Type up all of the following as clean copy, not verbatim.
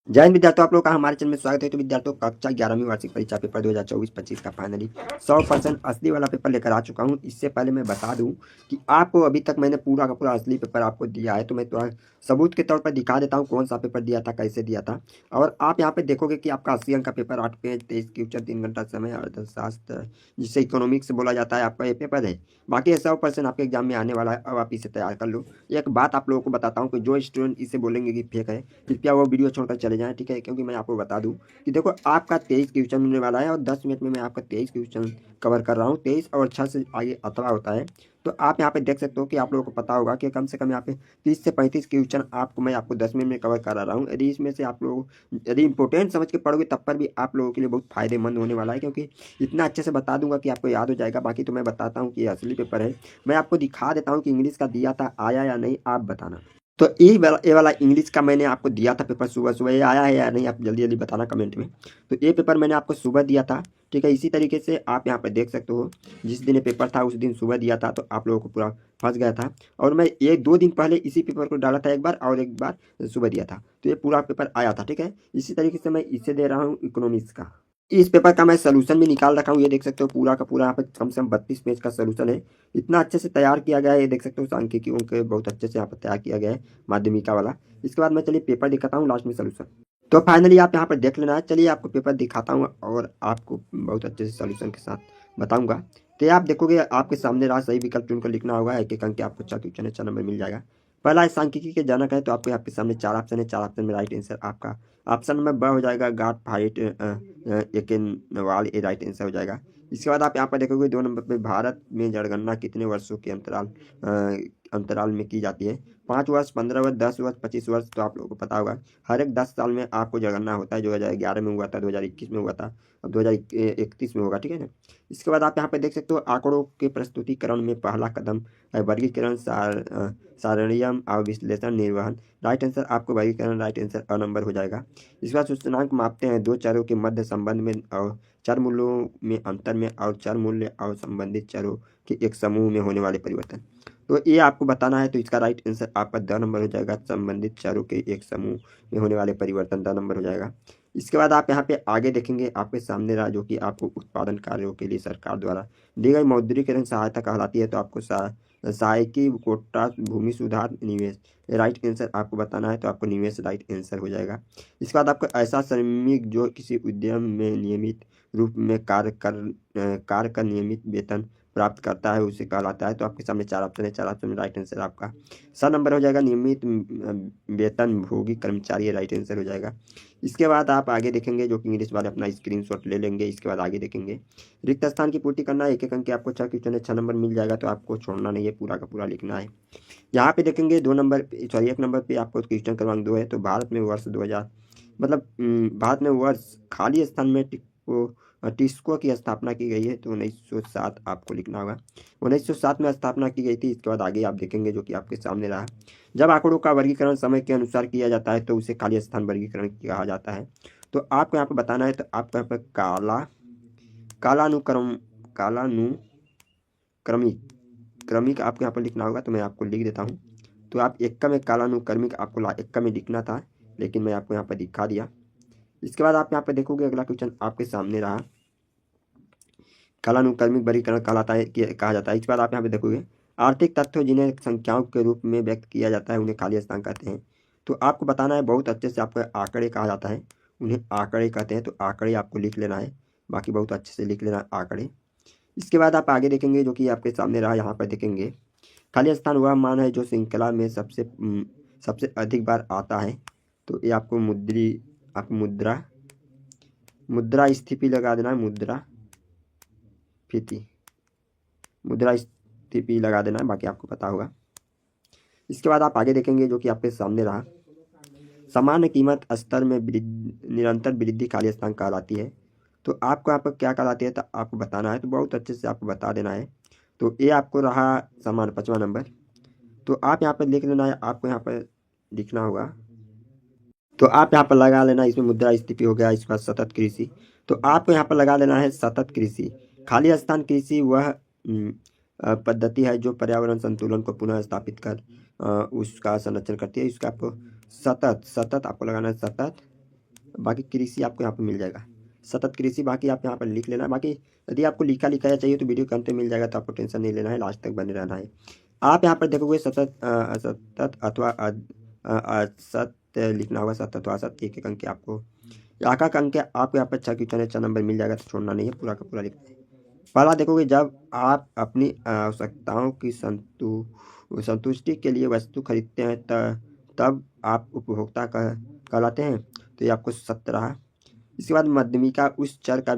जय हिंद विद्यार्थियों, आप लोग का हमारे चैनल में स्वागत है। तो विद्यार्थियों, कक्षा 11वीं वार्षिक परीक्षा पेपर 2024-25 का फाइनली 100% असली वाला पेपर लेकर आ चुका हूं। इससे पहले मैं बता दूं कि आपको अभी तक मैंने पूरा का पूरा असली पेपर आपको दिया है, तो मैं तो सबूत के तौर पर दिखा देता हूं कौन सा पेपर दिया था, कैसे दिया था। और आप यहाँ पे देखोगे कि आपका 80 अंक का पेपर, 8 पेज, 23 क्वेश्चन, 3 घंटा समय, अर्थशास्त्र जिसे इकोनॉमिक्स बोला जाता है, आपका ये पेपर है। बाकी 100% आपके एग्जाम में आने वाला है। अब आप इसे तैयार कर लो। एक बात आप लोगों को बताता हूँ कि जो स्टूडेंट इसे बोलेंगे कि फेक है, कृपया वो वीडियो छोड़कर चले जाएं, ठीक है। क्योंकि मैं आपको बता दूं कि देखो, आपका 23 क्वेश्चन मिलने वाला है और 10 मिनट में मैं आपका 23 क्वेश्चन कवर कर रहा हूँ। 23 और 6 से आगे अथवा होता है। तो आप यहाँ पे देख सकते हो कि आप लोगों को पता होगा कि कम से कम यहाँ पे 30 से 35 क्वेश्चन मैं आपको 10 मिनट में कवर करा रहा हूँ। यदि इसमें से आप लोग यदि इंपॉर्टेंट समझ के पढ़ोगे तब पर भी आप लोगों के लिए बहुत फायदेमंद होने वाला है, क्योंकि इतना अच्छे से बता दूंगा कि आपको याद हो जाएगा। बाकी तो मैं बताता हूँ कि ये असली पेपर है। मैं आपको दिखा देता हूँ कि इंग्लिश का दिया था, आया या नहीं, आप बताना। तो ये वाला इंग्लिश का मैंने आपको दिया था पेपर सुबह सुबह। ये आया है या नहीं, आप जल्दी जल्दी बताना कमेंट में। तो ये पेपर मैंने आपको सुबह दिया था, ठीक है। इसी तरीके से आप यहाँ पे देख सकते हो, जिस दिन ये पेपर था उस दिन सुबह दिया था, तो आप लोगों को पूरा फंस गया था। और मैं 1-2 दिन पहले इसी पेपर को डाला था, एक बार और एक बार सुबह दिया था, तो ये पूरा पेपर आया था, ठीक है। इसी तरीके से मैं इसे दे रहा हूँ इकोनॉमिक्स का। इस पेपर का मैं सोल्यूशन भी निकाल रखा हूँ, ये देख सकते हो पूरा का पूरा। यहाँ पे कम से कम 32 पेज का सोल्यूशन है। इतना अच्छे से तैयार किया गया है, ये देख सकते हो। सांख्यिकीयों के बहुत अच्छे से यहाँ पर तैयार किया गया है, माध्यमिका वाला। इसके बाद मैं चलिए पेपर दिखाता हूँ, लास्ट में सोल्यूशन। तो फाइनली आप यहाँ पर देख लेना है। चलिए आपको पेपर दिखाता हूँ और आपको बहुत अच्छे से सोल्यूशन के साथ बताऊंगा। तो ये आप देखोगे, आपके सामने रहा, सही विकल्प चुनकर लिखना होगा। एक एक अंक के आपको 4 क्वेश्चन है, 4 नंबर मिल जाएगा। पहला है सांख्यिकी के जनक है, तो आपको आपके सामने 4 ऑप्शन है। 4 ऑप्शन में राइट आंसर आपका ऑप्शन नंबर ब हो जाएगा, गाट फाइट एक वाल, ये राइट आंसर हो जाएगा। इसके बाद आप यहाँ पर देखोगे 2 नंबर पे, भारत में जनगणना कितने वर्षों के अंतराल में की जाती है। 5 वर्ष, 15 वर्ष, 10 वर्ष, 25 वर्ष। तो आप लोगों को पता होगा हर एक 10 साल में आपको जनगणना होता है। 2011 में हुआ था, 2021 में हुआ था, अब 2031 में होगा, ठीक है ना। इसके बाद आप यहाँ पे देख सकते हो, आंकड़ों के प्रस्तुतिकरण में पहला कदम है वर्गीकरण, सारणियम और विश्लेषण निर्वहन। राइट आंसर आपको वर्गीकरण, राइट आंसर अ नंबर हो जाएगा। इसके बाद सूचनांक मापते हैं दो चरों के मध्य संबंध में और चर मूल्यों में अंतर में, और चर मूल्य और संबंधित चरों के एक समूह में होने वाले परिवर्तन। तो ये आपको बताना है, तो इसका राइट आंसर आपका द नंबर हो जाएगा। संबंधित चरों के एक समूह में होने वाले परिवर्तन, द नंबर हो जाएगा। इसके बाद आप यहाँ पे आगे देखेंगे, आपके सामने रहा जो कि आपको उत्पादन कार्यों के लिए सरकार द्वारा दी गई मौद्रिकरण सहायता कहलाती है। तो आपको सहायकी, कोटा, भूमि सुधार, निवेश, राइट आंसर आपको बताना है, तो आपको निवेश राइट आंसर हो जाएगा। इसके बाद आपको ऐसा श्रमिक जो किसी उद्यम में नियमित रूप में कार्य का नियमित वेतन प्राप्त करता है, उसे कहलाता है। तो आपके सामने 4 ऑप्शन है, 4 ऑप्शन में राइट आंसर आपका सा नंबर हो जाएगा। नियमित वेतन भोगी कर्मचारी, राइट आंसर हो जाएगा। इसके बाद आप आगे देखेंगे, जो कि इंग्लिश वाले अपना स्क्रीनशॉट ले लेंगे। इसके बाद आगे देखेंगे, रिक्त स्थान की पूर्ति करना है। एक एक अंक के आपको 6 क्वेश्चन है, 6 नंबर मिल जाएगा। तो आपको छोड़ना नहीं है, पूरा का पूरा लिखना है। यहाँ पे देखेंगे 2 नंबर, सॉरी 1 नंबर पे आपको क्वेश्चन क्रमांक 2 है। तो भारत में वर्ष 2000, मतलब भारत में वर्ष खाली स्थान में टिस्को की स्थापना की गई है। तो 1907 आपको लिखना होगा। 1907 में स्थापना की गई थी। इसके बाद आगे आप देखेंगे, जो कि आपके सामने रहा, जब आंकड़ों का वर्गीकरण समय के अनुसार किया जाता है तो उसे खाली स्थान वर्गीकरण कहा जाता है। तो आपको यहाँ पर बताना है, तो आपको यहाँ पर कालानुक्रम कालानुक्रमिक क्रमिक आपको यहाँ पर लिखना होगा। तो मैं आपको लिख देता हूँ। तो आप एक्का में कालानुक्रमिक आपको एक्का में लिखना था, लेकिन मैं आपको यहाँ पर दिखा दिया। इसके बाद आप यहाँ पर देखोगे, अगला क्वेश्चन आपके सामने रहा, कालानुक्रमिक वर्गीकरण कहलाता है, कहा जाता है। इसके बाद आप यहाँ पे देखोगे, आर्थिक तथ्यों जिन्हें संख्याओं के रूप में व्यक्त किया जाता है उन्हें खाली स्थान कहते हैं। तो आपको बताना है, बहुत अच्छे से आपको आंकड़े कहा जाता है, उन्हें आंकड़े कहते हैं। तो आंकड़े आपको लिख लेना है, बाकी बहुत अच्छे से लिख लेना आंकड़े। इसके बाद आप आगे देखेंगे, जो कि आपके सामने रहा, यहाँ पर देखेंगे, खाली स्थान वह मान है जो श्रृंखला में सबसे अधिक बार आता है। तो ये आपको मुद्रा स्थिति लगा देना है, मुद्रा स्थिति लगा देना है, बाकी आपको पता होगा। इसके बाद आप आगे देखेंगे, जो कि आपके सामने रहा, सामान्य कीमत स्तर में निरंतर वृद्धि खाली स्थान कहलाती है। तो आपको यहाँ पर क्या कहलाती है, तो आपको बताना है। तो बहुत अच्छे से आपको बता देना है। तो ये आपको रहा सामान्य 5वां नंबर। तो आप यहाँ पर लिख लेना है, आपको यहाँ पर लिखना होगा। तो आप यहाँ पर लगा लेना, इसमें मुद्रा स्थिति हो गया। इसके बाद सतत कृषि, तो आपको यहाँ पर लगा लेना है सतत कृषि। खाली स्थान कृषि वह पद्धति है जो पर्यावरण संतुलन को पुनः स्थापित कर उसका संरक्षण करती है। इसका आपको सतत आपको लगाना है, सतत बाकी कृषि आपको यहाँ पर मिल जाएगा, सतत कृषि, बाकी आप यहाँ पर लिख लेना। बाकी यदि आपको लिखा लिखाया चाहिए तो वीडियो के अंत में मिल जाएगा, तो आपको टेंशन नहीं लेना है, लास्ट तक बने रहना है। आप यहाँ पर देखोगे सतत असतत अथवा असत लिखना होगा, सतत व असत, एक एक अंक के आपको आका का अंक आपको यहाँ पर 6 क्वेश्चन है, 6 नंबर मिल जाएगा, तो छोड़ना नहीं है, पूरा का पूरा लिखना है। पहला देखोगे, जब आप अपनी आवश्यकताओं की संतुष्टि के लिए वस्तु खरीदते हैं तब आप उपभोक्ता कहलाते हैं, तो ये आपको 17। इसके बाद मध्यमिका उस चर का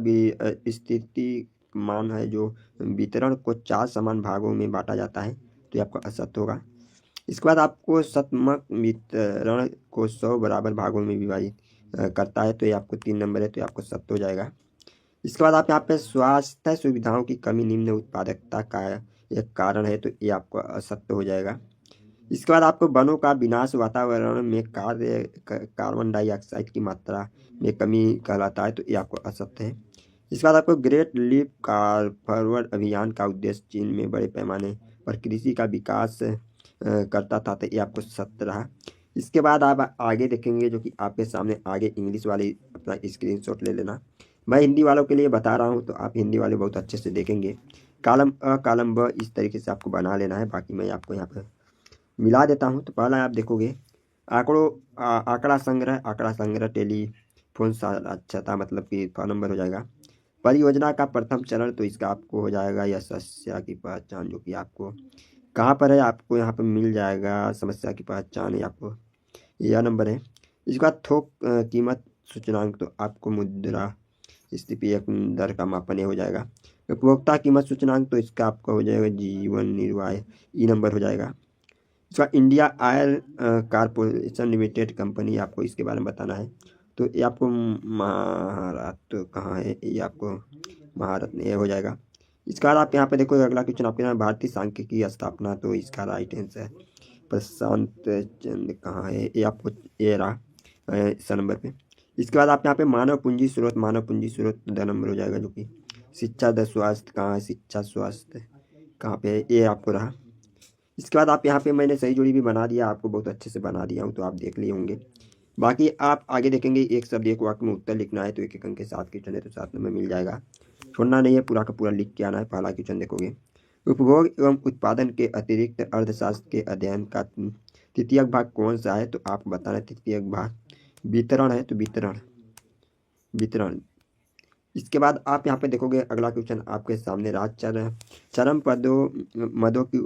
स्थिति मान है जो वितरण को 4 समान भागों में बांटा जाता है, तो ये आपका असत्य होगा। इसके बाद आपको सतमक वितरण को 100 बराबर भागों में विभाजित करता है, तो ये आपको 3 नंबर है, तो ये आपको सत्य हो जाएगा। इसके बाद आप यहाँ पे स्वास्थ्य सुविधाओं की कमी निम्न उत्पादकता का एक कारण है, तो ये आपको असत्य हो जाएगा। इसके बाद आपको वनों का विनाश वातावरण में कार्बन डाइऑक्साइड की मात्रा में कमी कहलाता है, तो ये आपको असत्य है। इसके बाद आपको ग्रेट लीप फॉरवर्ड अभियान का उद्देश्य चीन में बड़े पैमाने पर कृषि का विकास करता था, तो ये आपको सत्य रहा। इसके बाद आप आगे देखेंगे, जो कि आपके सामने आगे इंग्लिश वाली अपना स्क्रीनशॉट ले लेना। मैं हिंदी वालों के लिए बता रहा हूँ, तो आप हिंदी वाले बहुत अच्छे से देखेंगे। कॉलम अ कॉलम ब इस तरीके से आपको बना लेना है, बाकी मैं आपको यहाँ पर मिला देता हूँ। तो पहला आप देखोगे आंकड़ा संग्रह टेलीफोन साक्षरता, मतलब कि 6 नंबर हो जाएगा। परियोजना का प्रथम चरण, तो इसका आपको हो जाएगा यह समस्या की पहचान, जो कि आपको कहाँ पर है, आपको यहाँ पर मिल जाएगा। समस्या की पहचान है, आपको यह नंबर है। इसके बाद थोक कीमत सूचनांक, तो आपको मुद्रा स्थिति एक दर का मापन हो जाएगा। उपभोक्ता कीमत सूचनांक, तो इसका आपका हो जाएगा जीवन निर्वाह, ई नंबर हो जाएगा। इसका India oil corporation limited company, आपको इसके बारे में बताना है, तो ये आपको महाराष्ट्र कहाँ है, ये आपको महाराष्ट्र ये हो जाएगा। इसका बाद आप यहाँ पे देखो, अगला क्वेश्चन आपके यहाँ भारतीय सांख्यिकी की स्थापना, तो इसका राइट आंसर है प्रशांत चंद्र कहाँ है, ये आपको ये रहा इस नंबर पे। इसके बाद आप यहाँ पे मानव पूंजी स्रोत 2 नंबर हो जाएगा, जो कि शिक्षा 10 स्वास्थ्य कहाँ है, शिक्षा स्वास्थ्य कहाँ पे है, ये आपको रहा। इसके बाद आप यहाँ पे मैंने सही जोड़ी भी बना दिया, आपको बहुत अच्छे से बना दिया हूँ, तो आप देख लिए होंगे। बाकी आप आगे देखेंगे, एक शब्द एक वाक्य में उत्तर लिखना है, तो एक एक अंक के 7 क्वेश्चन है, तो 7 नंबर मिल जाएगा, छोड़ना नहीं है, पूरा का पूरा लिख के आना है। पहला क्वेश्चन देखोगे, उपभोग एवं उत्पादन के अतिरिक्त अर्थशास्त्र के अध्ययन का तृतीयक भाग कौन सा है, तो आपको बताना है तृतीयक भाग वितरण है, तो वितरण। इसके बाद आप यहाँ पे देखोगे, अगला क्वेश्चन आपके सामने चरम मदों की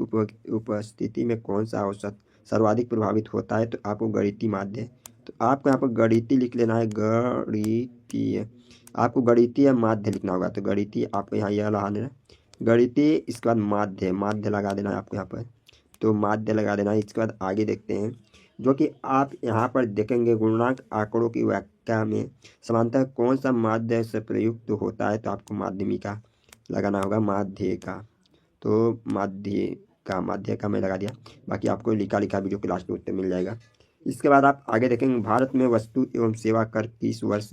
उपस्थिति में कौन सा औसत सर्वाधिक प्रभावित होता है, तो आपको गणितीय माध्य, तो आपको यहाँ पर गणितीय लिख लेना है, गणितीय, आपको गणितीय माध्य लिखना होगा, तो गणितीय आपको यहाँ यह लगा देना गणितीय। इसके बाद माध्य लगा देना है आपको यहाँ पर, तो माध्य लगा देना है। इसके बाद आगे देखते हैं, जो कि आप यहाँ पर देखेंगे, गुणांक आंकड़ों की व्याख्या में समानतः कौन सा माध्य से प्रयुक्त होता है, तो आपको माध्यमिका लगाना होगा, माध्य का, तो माध्य का मैं लगा दिया। बाकी आपको लिखा लिखा वीडियो के लास्ट में उत्तर मिल जाएगा। इसके बाद आप आगे देखेंगे, भारत में वस्तु एवं सेवा कर किस वर्ष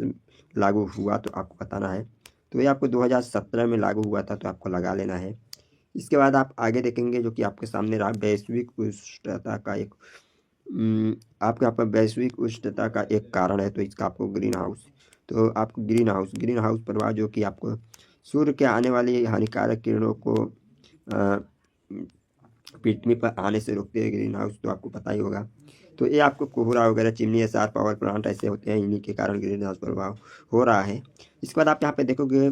लागू हुआ, तो आपको बताना है, तो ये आपको 2017 में लागू हुआ था, तो आपको लगा लेना है। इसके बाद आप आगे देखेंगे, जो कि आपके सामने रहा वैश्विक उष्णता का एक आपके यहाँ पर वैश्विक उष्णता का एक कारण है, तो इसका आपको ग्रीन हाउस, तो आपको ग्रीन हाउस प्रभाव, जो कि आपको सूर्य के आने वाली हानिकारक किरणों को पृथ्वी पर आने से रोकते हैं ग्रीन हाउस, तो आपको पता ही होगा। तो ये आपको कोहरा वगैरह, चिमनी, एसआर पावर प्लांट ऐसे होते हैं, इन्हीं के कारण ग्रीन हाउस प्रभाव हो रहा है। इसके बाद आप यहाँ पे देखोगे,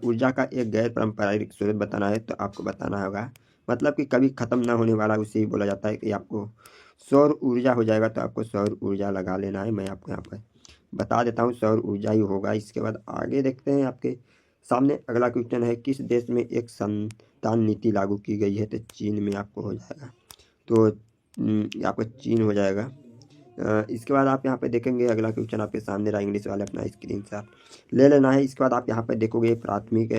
ऊर्जा का एक गैर पारंपरिक स्रोत बताना है, तो आपको बताना होगा, मतलब कि कभी ख़त्म ना होने वाला, उसे ही बोला जाता है कि आपको सौर ऊर्जा हो जाएगा, तो आपको सौर ऊर्जा लगा लेना है। मैं आपको यहाँ पर बता देता हूँ, सौर ऊर्जा ही होगा। इसके बाद आगे देखते हैं, आपके सामने अगला क्वेश्चन है, किस देश में एक संतान नीति लागू की गई है, तो चीन में आपको हो जाएगा, तो आपको चीन हो जाएगा। इसके बाद आप यहाँ पे देखेंगे, अगला क्वेश्चन आपके सामने रहा, इंग्लिश वाले अपना स्क्रीनशॉट ले लेना है। इसके बाद आप यहाँ पे देखोगे, प्राथमिक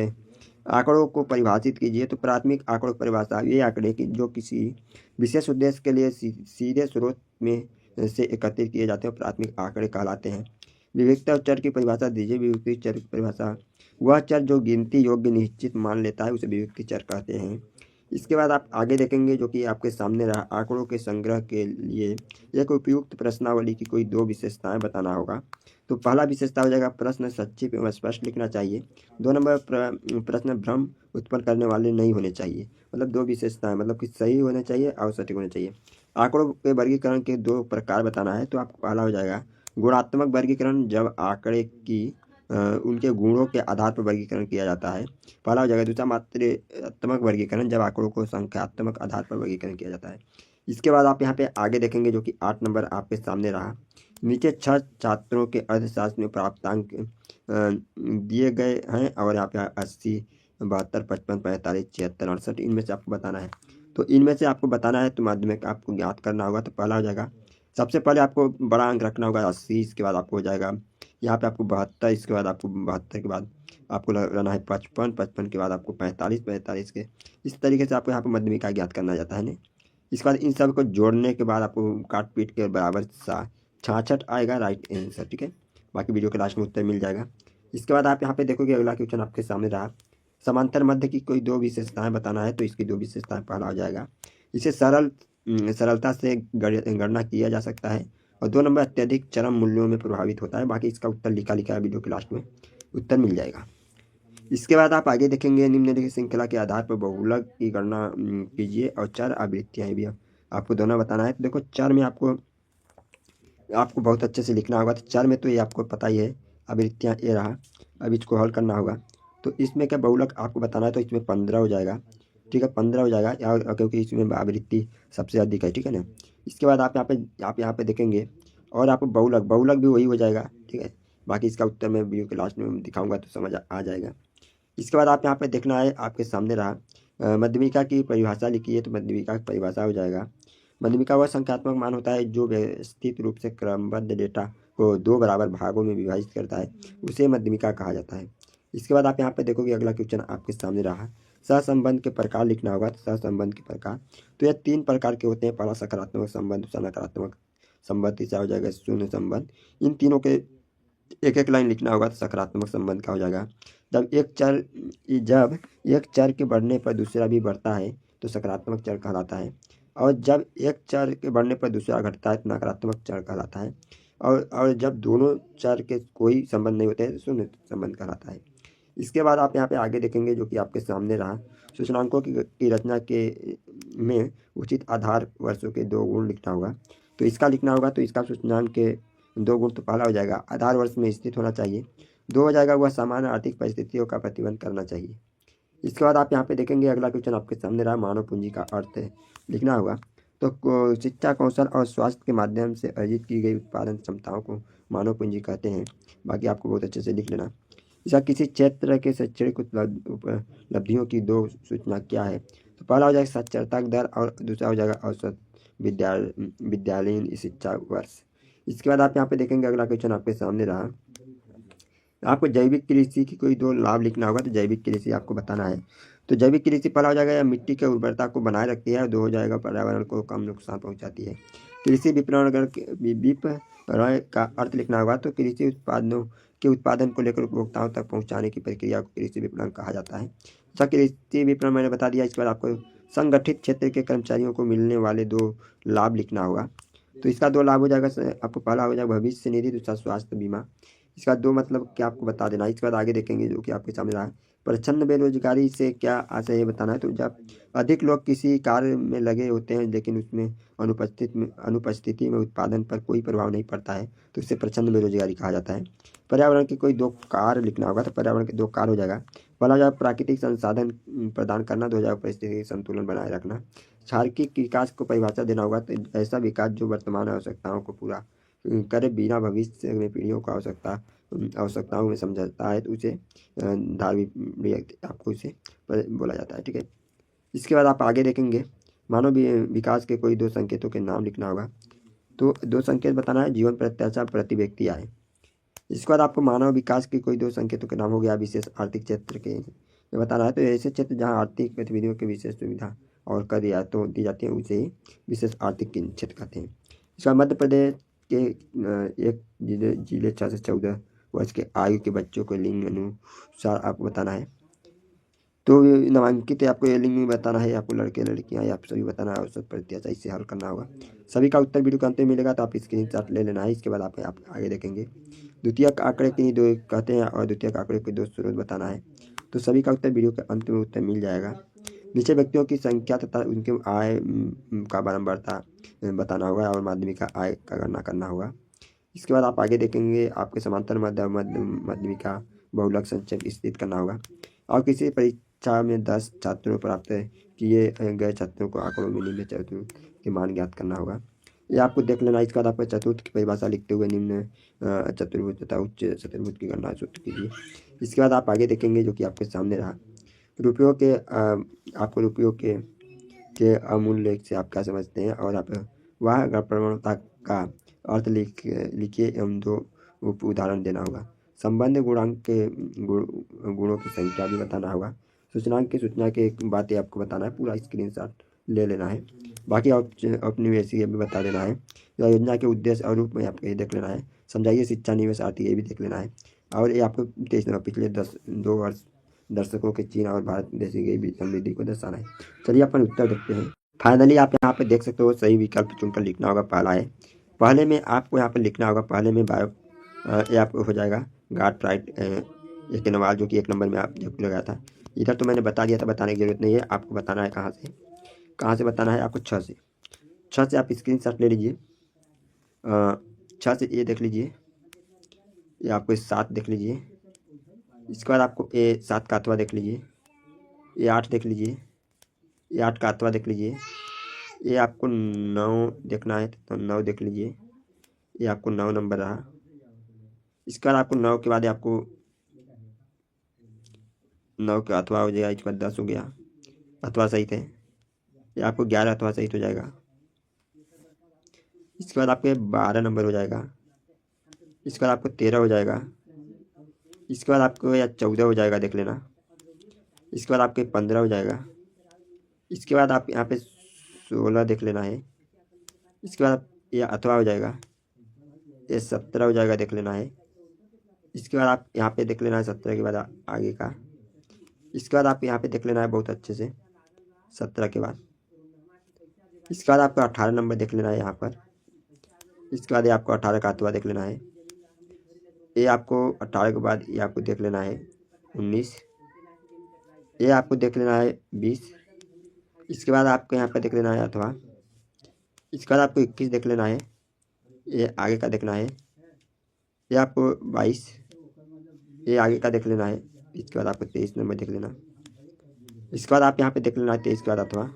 आंकड़ों को परिभाषित कीजिए, तो प्राथमिक आंकड़ों की परिभाषा, ये आंकड़े की जो किसी विशेष उद्देश्य के लिए सीधे स्रोत में से एकत्रित किए जाते हैं, प्राथमिक आंकड़े कहलाते हैं। विविधता चर की परिभाषा दीजिए, विविधता चर की परिभाषा, वह चर जो गिनती योग्य निश्चित मान लेता है, उसे विविधता चर कहते हैं। इसके बाद आप आगे देखेंगे जो कि आपके सामने रहा, आंकड़ों के संग्रह के लिए एक उपयुक्त प्रश्नावली की कोई 2 विशेषताएं बताना होगा। तो पहला विशेषता हो जाएगा प्रश्न संक्षिप्त एवं स्पष्ट लिखना चाहिए। 2 नंबर प्रश्न भ्रम उत्पन्न करने वाले नहीं होने चाहिए। मतलब 2 विशेषताएं, मतलब कि सही होने चाहिए और सटीक होने चाहिए। आंकड़ों के वर्गीकरण के 2 प्रकार बताना है। तो आपको पहला हो जाएगा गुणात्मक वर्गीकरण, जब आंकड़े की उनके गुणों के आधार पर वर्गीकरण किया जाता है, पहला हो जाएगा। दूसरा मात्रात्मक वर्गीकरण, जब आंकड़ों को संख्यात्मक आधार पर वर्गीकरण किया जाता है। इसके बाद आप यहाँ पे आगे देखेंगे जो कि 8 नंबर आपके सामने रहा, नीचे 6 छात्रों के अर्थशास्त्र में प्राप्तांक दिए गए हैं और यहाँ पे 80, 72, 55, 45, 76, 68 इनमें से आपको बताना है। तो इनमें से आपको बताना है तो माध्यमिक आपको ज्ञात करना होगा। तो पहला हो जाएगा, सबसे पहले आपको बड़ा अंक रखना होगा 80, इसके बाद आपको हो जाएगा यहाँ पे आपको 72, इसके बाद आपको 72 के बाद आपको लगाना है 55, 55 के बाद आपको 45, 45 के, इस तरीके से आपको यहाँ पे मध्यमिका ज्ञात करना जाता है। नहीं, इसके बाद इन सब को जोड़ने के बाद आपको काट पीट के बराबर 66 आएगा राइट आंसर। ठीक है, बाकी वीडियो के लास्ट में उत्तर मिल जाएगा। इसके बाद आप यहाँ पे देखोगे अगला क्वेश्चन आपके सामने रहा, समांतर मध्य की कोई 2 विशेषताएं बताना है। तो इसकी 2 विशेषताएं, पहला हो जाएगा इसे सरलता से गणना किया जा सकता है, और 2 नंबर अत्यधिक चरम मूल्यों में प्रभावित होता है। बाकी इसका उत्तर लिखा है वीडियो के लास्ट में, उत्तर मिल जाएगा। इसके बाद आप आगे देखेंगे निम्नलिखित श्रृंखला के आधार पर बहुलक की गणना कीजिए और चर आवृत्तियाँ भी आपको दोनों बताना है। तो देखो चर में आपको बहुत अच्छे से लिखना होगा। तो चर में तो ये आपको पता ही है, आवृत्तियाँ ये रहा, अब इसको हल करना होगा। तो इसमें क्या बहुलक आपको बताना है, तो इसमें 15 हो जाएगा। ठीक है, 15 हो जाएगा क्योंकि इसमें आवृत्ति सबसे अधिक है। ठीक है ना, इसके बाद आप यहाँ पे देखेंगे और आपको बहुलक भी वही हो जाएगा। ठीक है, बाकी इसका उत्तर मैं वीडियो के लास्ट में दिखाऊंगा तो समझ आ जाएगा। इसके बाद आप यहाँ पे देखना है आपके सामने रहा, मध्यमिका की परिभाषा लिखी है। तो मध्यमिका की परिभाषा हो जाएगा, मध्यमिका वह संख्यात्मक मान होता है जो व्यवस्थित रूप से क्रमबद्ध डेटा को 2 बराबर भागों में विभाजित करता है, उसे मध्यमिका कहा जाता है। इसके बाद आप यहाँ पे देखोगे अगला क्वेश्चन आपके सामने रहा, सहसंबंध के प्रकार लिखना होगा। तो सहसंबंध के प्रकार, तो यह 3 प्रकार के होते हैं, पहला सकारात्मक संबंध, दूसरा नकारात्मक संबंध, तीसरा हो जाएगा शून्य संबंध। इन तीनों के एक एक लाइन लिखना होगा। तो सकारात्मक संबंध का हो जाएगा, जब एक चर के बढ़ने पर दूसरा भी बढ़ता है तो सकारात्मक चर कहलाता है, और जब एक चर के बढ़ने पर दूसरा घटता है तो नकारात्मक चर कहलाता है, और जब दोनों चर के कोई संबंध नहीं होते तो शून्य संबंध कहलाता है। इसके बाद आप यहाँ पे आगे देखेंगे जो कि आपके सामने रहा, सूचनांकों की रचना के में उचित आधार वर्षों के 2 गुण लिखना होगा। तो इसका लिखना होगा, तो इसका सूचनांक के 2 गुण, तो पहला हो जाएगा आधार वर्ष में स्थित होना चाहिए, 2 हो जाएगा वह सामान्य आर्थिक परिस्थितियों का प्रतिबंध करना चाहिए। इसके बाद आप यहाँ पे देखेंगे अगला क्वेश्चन आपके सामने रहा, मानव पूंजी का अर्थ लिखना होगा। तो शिक्षा, कौशल और स्वास्थ्य के माध्यम से अर्जित की गई उत्पादन क्षमताओं को मानव पूंजी कहते हैं। बाकी आपको बहुत अच्छे से लिख लेना। इसका किसी क्षेत्र के शैक्षणिक उपलब्धियों की 2 सूचना क्या है। तो पहला हो जाएगा साक्षरता दर और दूसरा हो जाएगा औसत विद्यालयीन शिक्षा वर्ष। इसके बाद आप यहाँ पे देखेंगे अगला क्वेश्चन आपके सामने रहा, आपको जैविक कृषि की कोई 2 लाभ लिखना होगा। तो जैविक कृषि आपको बताना है। तो जैविक कृषि पहला हो जाएगा या मिट्टी की उर्वरता को बनाए रखती है, और 2 हो जाएगा पर्यावरण को कम नुकसान पहुंचाती है। कृषि विपणन, अगर विपणन का अर्थ लिखना होगा तो कृषि उत्पादनों के उत्पादन को लेकर उपभोक्ताओं तक पहुंचाने की प्रक्रिया को कृषि विपणन कहा जाता है। अच्छा, कृषि विपणन मैंने बता दिया। इसके बाद आपको संगठित क्षेत्र के कर्मचारियों को मिलने वाले 2 लाभ लिखना होगा। तो इसका 2 लाभ हो जाएगा, आपको पहला हो जाएगा भविष्य निधि, दूसरा स्वास्थ्य बीमा। इसका 2 मतलब क्या आपको बता देना। इसके बाद आगे देखेंगे जो कि आपके सामने रहा, प्रच्छन्न बेरोजगारी से क्या आशय है बताना है। तो जब अधिक लोग किसी कार्य में लगे होते हैं लेकिन उसमें अनुपस्थिति में उत्पादन पर कोई प्रभाव नहीं पड़ता है तो इसे प्रच्छन्न बेरोजगारी कहा जाता है। पर्यावरण के कोई 2 कार्य लिखना होगा। तो पर्यावरण के 2 कार्य हो जाएगा, पहला हो जाएगा प्राकृतिक संसाधन प्रदान करना, 2 हो जाएगा परिस्थिति संतुलन बनाए रखना। क्षार्किक विकास को परिभाषा देना होगा। तो ऐसा विकास जो वर्तमान आवश्यकताओं को पूरा करे बिना भविष्य में पीढ़ियों को आवश्यकताओं में समझता है तो उसे धार्मिक आपको इसे बोला जाता है। ठीक है, इसके बाद आप आगे देखेंगे मानव विकास के कोई 2 संकेतों के नाम लिखना होगा। तो 2 संकेत बताना है, जीवन प्रत्याशा, प्रति व्यक्ति आय। इसके बाद आपको मानव विकास के कोई 2 संकेतों के नाम हो गया, विशेष आर्थिक क्षेत्र के ये बताना है। तो ऐसे क्षेत्र जहाँ आर्थिक गतिविधियों की विशेष सुविधा और कर रियायतें दी जाती हैं उसे ही विशेष आर्थिक क्षेत्र कहते हैं। इसका मध्य प्रदेश के एक जिले 6 से 14 वर्ष के आयु के बच्चों को लिंग अनुसार आपको बताना है। तो ये नामांकित है, आपको ये लिंग में बताना है, आपको लड़के लड़कियां या आप सभी बताना है और शत प्रतिशत इसे हल करना होगा। सभी का उत्तर वीडियो के अंत में मिलेगा, तो आप स्क्रीनशॉट ले लेना है। इसके बाद आप आगे देखेंगे द्वितीयक आंकड़े की दो कहते हैं और द्वितीयक आंकड़े के दो स्रोत बताना है। तो सभी का उत्तर वीडियो के अंत में उत्तर मिल जाएगा। नीचे व्यक्तियों की संख्या तथा उनके आय का बारंबारता बताना होगा और माध्यमिक आय का गणना करना होगा। इसके बाद आप आगे देखेंगे आपके समांतर माध्यमिका बहुलक संक्षेप स्थित करना होगा और किसी परीक्षा में 10 छात्रों प्राप्त किए गए छात्रों को आंकड़ों में निम्न चतुर्थ के मान ज्ञात करना होगा। ये आपको देख लेना। इसके बाद आपको चतुर्थ की परिभाषा लिखते हुए निम्न चतुर्भुज तथा उच्च चतुर्भुज की गणना सूत्र कीजिए। इसके बाद आप आगे देखेंगे जो कि आपके सामने रहा रुपयों के आपको रुपयों के अमूल्य से आप क्या समझते हैं और आप वह प्रवणता का अर्थ लिखिए एवं दो उदाहरण देना होगा। संबंध गुणांक के गुणों की संख्या भी बताना होगा। सूचनांक की सूचना के बातें आपको बताना है, पूरा स्क्रीनशॉट ले लेना है। बाकी आप अपनी वैसी ये भी बता देना है। योजना के उद्देश्य और रूप में आपको ये देख लेना है। समझाइए शिक्षा निवेश आती है, ये भी देख लेना है। और ये आपको 23 नंबर पिछले 2 वर्ष दर्शकों के चीन और भारत में देखी गई समृद्धि को दर्शाना है। चलिए अपन उत्तर देखते हैं। फाइनली आप यहाँ पे देख सकते हो सही विकल्प चुनकर लिखना होगा। पहला है, पहले में आपको यहाँ पे लिखना होगा, पहले में बायो ये आपको हो जाएगा गार्ड प्राइड एक नवाल जो कि 1 नंबर में आप जब लगाया था। इधर तो मैंने बता दिया था, बताने की जरूरत नहीं है। आपको बताना है कहाँ से बताना है आपको 6 से। 6 से आप स्क्रीनशॉट ले लीजिए। 6 से ये देख लीजिए, ये आपको 7 देख लीजिए। इसके बाद आपको ये 7 का अथवा देख लीजिए, ये 8 देख लीजिए, ये 8 का अथवा देख लीजिए। ये आपको 9 देखना है तो 9 देख लीजिए, ये आपको 9 नंबर रहा। इसके बाद आपको 9 के बाद आपको 9 का अथवा हो जाएगा। इसके बाद 10 हो गया, अथवा सहित है। ये आपको 11 अथवा सहित हो जाएगा। इसके बाद आपके 12 नंबर हो जाएगा। इसके बाद आपको 13 हो जाएगा। इसके बाद आपको या 14 हो जाएगा, देख लेना। इसके बाद आपके 15 हो जाएगा। इसके बाद आप यहाँ पे 16 देख लेना है। इसके बाद ये अथवा हो जाएगा, ये 17 हो जाएगा, देख लेना है। इसके बाद आप यहाँ पे देख लेना है 17 के बाद आगे का। इसके बाद आप यहाँ पे देख लेना है बहुत अच्छे से 17 के बाद। इसके बाद आपको 18 नंबर देख लेना है यहाँ पर। इसके बाद ये आपको 18 का अथवा देख लेना है। ये आपको 18 के बाद ये आपको देख लेना है 19। ये आपको देख लेना है 20। इसके बाद आपको यहाँ पर देख लेना है अथवा। इसके बाद आपको 21 देख लेना है, ये आगे का देखना है। ये आपको 22, ये आगे का देख लेना है। इसके बाद आपको 23 नंबर देख लेना। इसके बाद आप यहाँ पे देख लेना है 23 के बाद अथवा।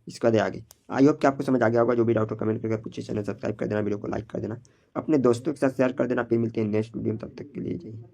इसके बाद आगे। आई होप कि आपको समझ आ गया होगा। जो भी डाउट हो कमेंट करके पूछिए। चैनल सब्सक्राइब कर देना, वीडियो को लाइक कर देना, अपने दोस्तों के साथ शेयर कर देना। फिर मिलते हैं नेक्स्ट वीडियो में, तब तक के लिए जय हिंद।